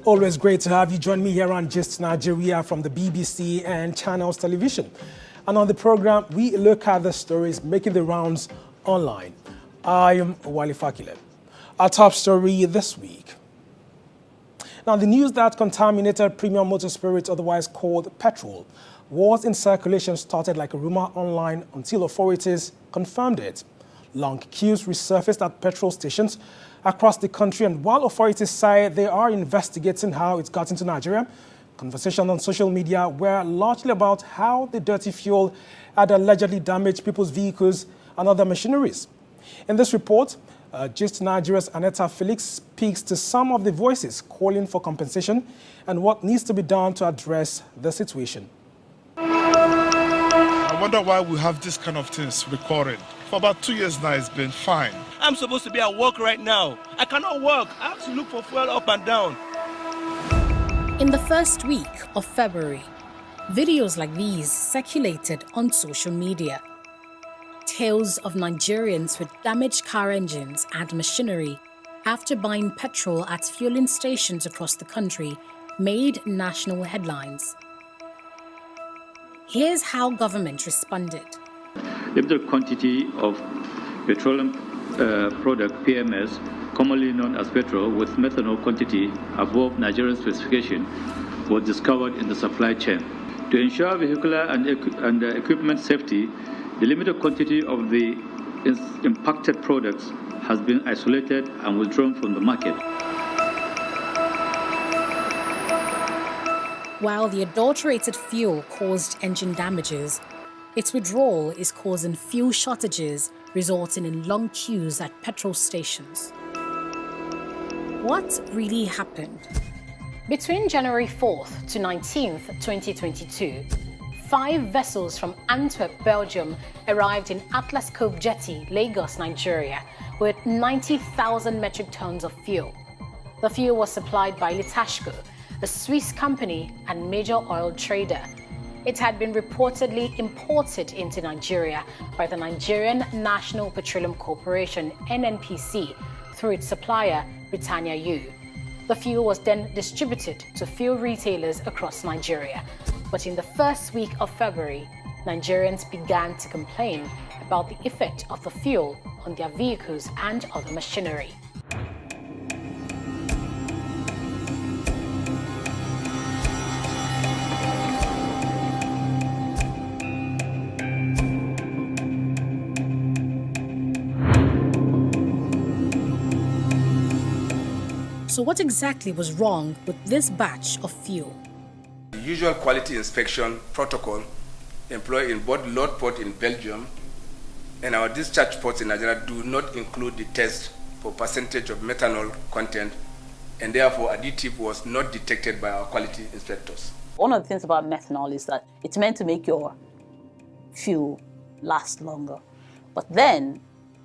Always great to have you join me here on Gist Nigeria from the BBC and Channels Television. And on the program, we look at the stories making the rounds online. I am Wale Fakile. Our top story this week. Now, the news that contaminated premium motor spirit, otherwise called Petrol, was in circulation started like a rumor online until authorities confirmed it. Long queues resurfaced at petrol stations across the country, and while authorities say they are investigating how it got into Nigeria, conversations on social media were largely about how the dirty fuel had allegedly damaged people's vehicles and other machineries. In this report, Gist Nigeria's Aneta Felix speaks to some of the voices calling for compensation and what needs to be done to address the situation. I wonder why we have this kind of things recorded. For about 2 years now, it's been fine. I'm supposed to be at work right now. I cannot work. I have to look for fuel up and down. In the first week of February, videos like these circulated on social media. Tales of Nigerians with damaged car engines and machinery after buying petrol at fueling stations across the country made national headlines. Here's how government responded. Limited quantity of petroleum product PMS, commonly known as petrol, with methanol quantity above Nigerian specification, was discovered in the supply chain. To ensure vehicular and equipment safety, the limited quantity of the impacted products has been isolated and withdrawn from the market. While the adulterated fuel caused engine damages, its withdrawal is causing fuel shortages, resulting in long queues at petrol stations. What really happened? Between January 4th to 19th, 2022, 5 vessels from Antwerp, Belgium arrived in Atlas Cove Jetty, Lagos, Nigeria, with 90,000 metric tons of fuel. The fuel was supplied by Litashko, a Swiss company and major oil trader. It had been reportedly imported into Nigeria by the Nigerian National Petroleum Corporation, NNPC, through its supplier, Britannia U. The fuel was then distributed to fuel retailers across Nigeria. But in the first week of February, Nigerians began to complain about the effect of the fuel on their vehicles and other machinery. So what exactly was wrong with this batch of fuel? The usual quality inspection protocol employed in both load port in Belgium and our discharge ports in Nigeria do not include the test for percentage of methanol content, and therefore additive was not detected by our quality inspectors. One of the things about methanol is that it's meant to make your fuel last longer. But then,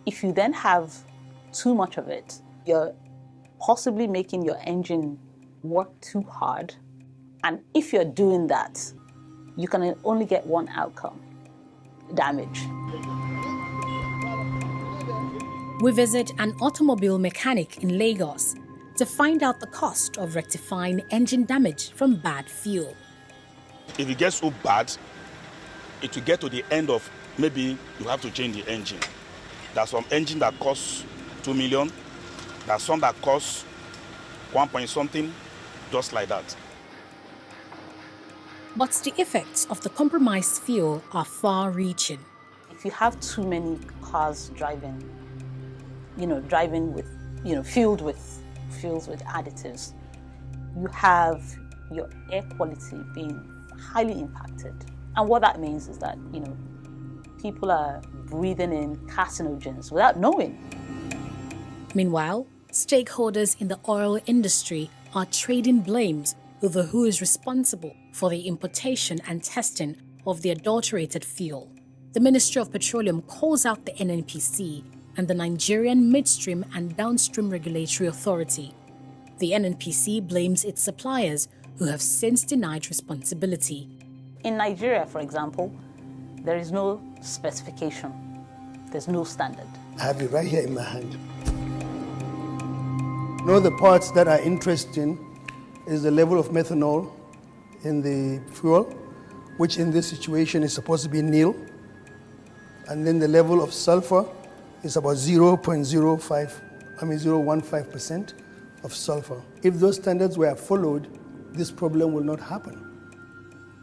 if you then have too much of it, you're possibly making your engine work too hard. And if you're doing that, you can only get one outcome: damage. We visit an automobile mechanic in Lagos to find out the cost of rectifying engine damage from bad fuel. If it gets so bad, it will get to the end of maybe you have to change the engine. There's some engine that costs 2 million. There's some that costs 1 point something, just like that. But the effects of the compromised fuel are far-reaching. If you have too many cars driving with, fueled with fuels with additives, you have your air quality being highly impacted. And what that means is that, people are breathing in carcinogens without knowing. Meanwhile, stakeholders in the oil industry are trading blames over who is responsible for the importation and testing of the adulterated fuel. The Ministry of Petroleum calls out the NNPC and the Nigerian Midstream and Downstream Regulatory Authority. The NNPC blames its suppliers, who have since denied responsibility. In Nigeria, for example, there is no specification. There's no standard. I have it right here in my hand. Know the parts that are interesting is the level of methanol in the fuel, which in this situation is supposed to be nil. And then the level of sulfur is about 0.15% of sulfur. If those standards were followed, this problem will not happen.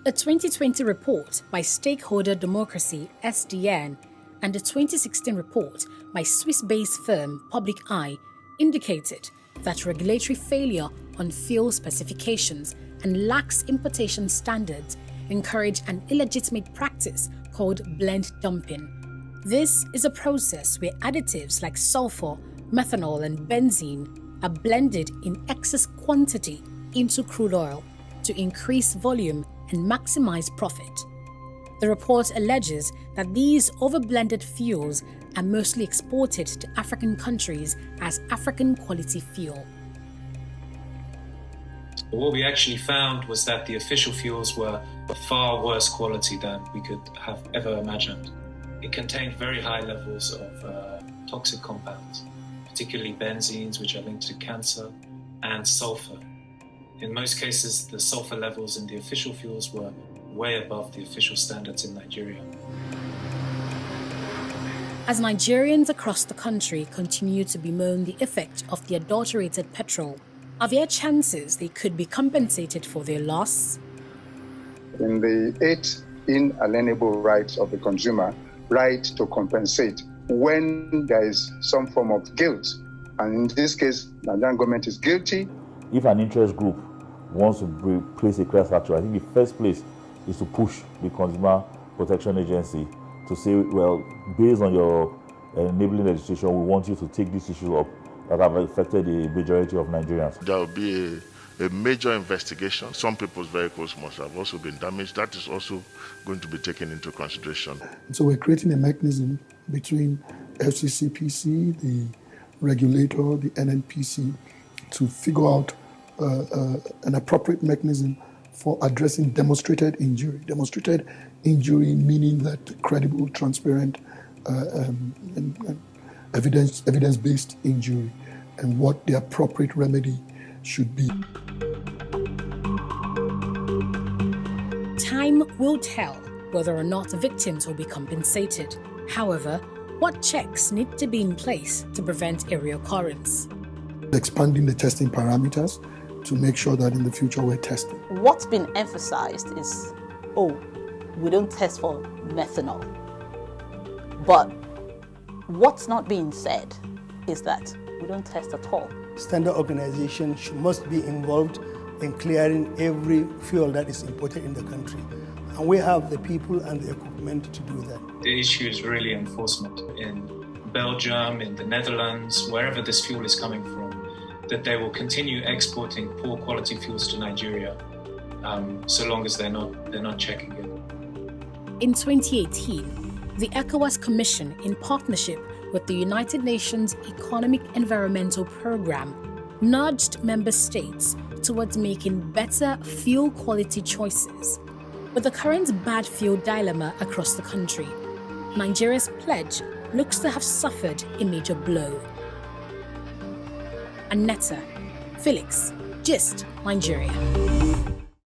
A 2020 report by Stakeholder Democracy, SDN, and a 2016 report by Swiss-based firm Public Eye indicated that regulatory failure on fuel specifications and lax importation standards encourage an illegitimate practice called blend dumping. This is a process where additives like sulfur, methanol, and benzene are blended in excess quantity into crude oil to increase volume and maximize profit. The report alleges that these overblended fuels are mostly exported to African countries as African quality fuel. What we actually found was that the official fuels were of far worse quality than we could have ever imagined. It contained very high levels of toxic compounds, particularly benzenes, which are linked to cancer, and sulfur. In most cases, the sulfur levels in the official fuels were way above the official standards in Nigeria. As Nigerians across the country continue to bemoan the effect of the adulterated petrol, are there chances they could be compensated for their loss? In the 8 inalienable rights of the consumer, right to compensate when there is some form of guilt. And in this case, the Nigerian government is guilty. If an interest group wants to place a class action, I think the first place is to push the Consumer Protection Agency to say, well, based on your enabling legislation, we want you to take these issues up that have affected the majority of Nigerians. There will be a major investigation. Some people's vehicles must have also been damaged. That is also going to be taken into consideration. So we're creating a mechanism between FCCPC, the regulator, the NNPC, to figure out an appropriate mechanism for addressing demonstrated injury. Demonstrated injury meaning that credible, transparent, and evidence-based injury, and what the appropriate remedy should be. Time will tell whether or not victims will be compensated. However, what checks need to be in place to prevent a reoccurrence? Expanding the testing parameters to make sure that in the future we're testing. What's been emphasized is, we don't test for methanol. But what's not being said is that we don't test at all. Standard organization must be involved in clearing every fuel that is imported in the country. And we have the people and the equipment to do that. The issue is really enforcement. In Belgium, in the Netherlands, wherever this fuel is coming from, that they will continue exporting poor quality fuels to Nigeria, so long as they're not checking it. In 2018, the ECOWAS Commission, in partnership with the United Nations Economic Environmental Programme, nudged member states towards making better fuel quality choices. With the current bad fuel dilemma across the country, Nigeria's pledge looks to have suffered a major blow. Annetta, Felix, Gist, Nigeria.